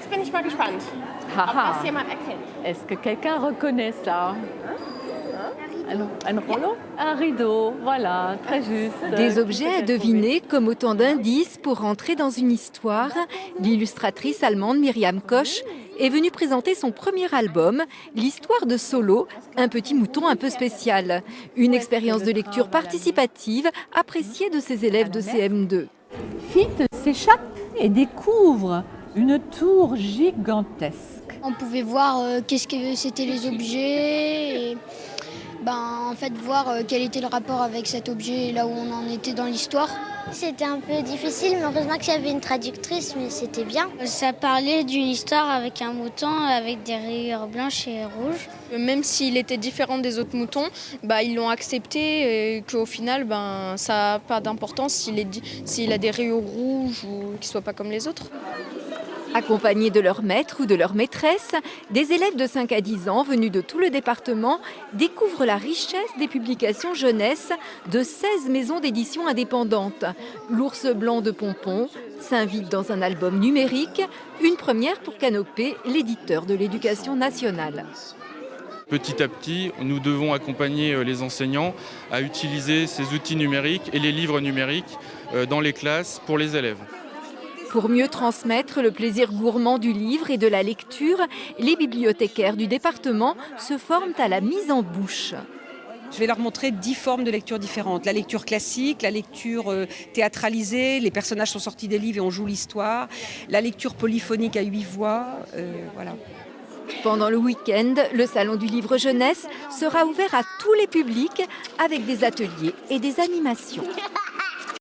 Jetzt bin ich mal gespannt, ob Haha. das jemand erkennt. Est-ce que quelqu'un reconnaît ça? Un rouleau? Un rideau, voilà, très juste. Des objets à deviner comme autant d'indices pour entrer dans une histoire. L'illustratrice allemande Myriam Koch est venue présenter son premier album, l'histoire de Solo, un petit mouton un peu spécial. Une expérience de lecture participative appréciée de ses élèves de CM2. Fit s'échappe et découvre une tour gigantesque. On pouvait voir qu'est-ce que c'était les objets et en fait voir quel était le rapport avec cet objet et là où on en était dans l'histoire. C'était un peu difficile, mais heureusement qu'il y avait une traductrice, mais c'était bien. Ça parlait d'une histoire avec un mouton avec des rayures blanches et rouges. Même s'il était différent des autres moutons, ils l'ont accepté et qu'au final, ça n'a pas d'importance s'il a des rayures rouges ou qu'il ne soit pas comme les autres. Accompagnés de leur maître ou de leur maîtresse, des élèves de 5 à 10 ans venus de tout le département découvrent la richesse des publications jeunesse de 16 maisons d'édition indépendantes. L'ours blanc de Pompon s'invite dans un album numérique, une première pour Canopé, l'éditeur de l'éducation nationale. Petit à petit, nous devons accompagner les enseignants à utiliser ces outils numériques et les livres numériques dans les classes pour les élèves. Pour mieux transmettre le plaisir gourmand du livre et de la lecture, les bibliothécaires du département se forment à la mise en bouche. Je vais leur montrer 10 formes de lecture différentes. La lecture classique, la lecture théâtralisée, les personnages sont sortis des livres et on joue l'histoire. La lecture polyphonique à 8 voix, voilà. Pendant le week-end, le Salon du livre jeunesse sera ouvert à tous les publics avec des ateliers et des animations.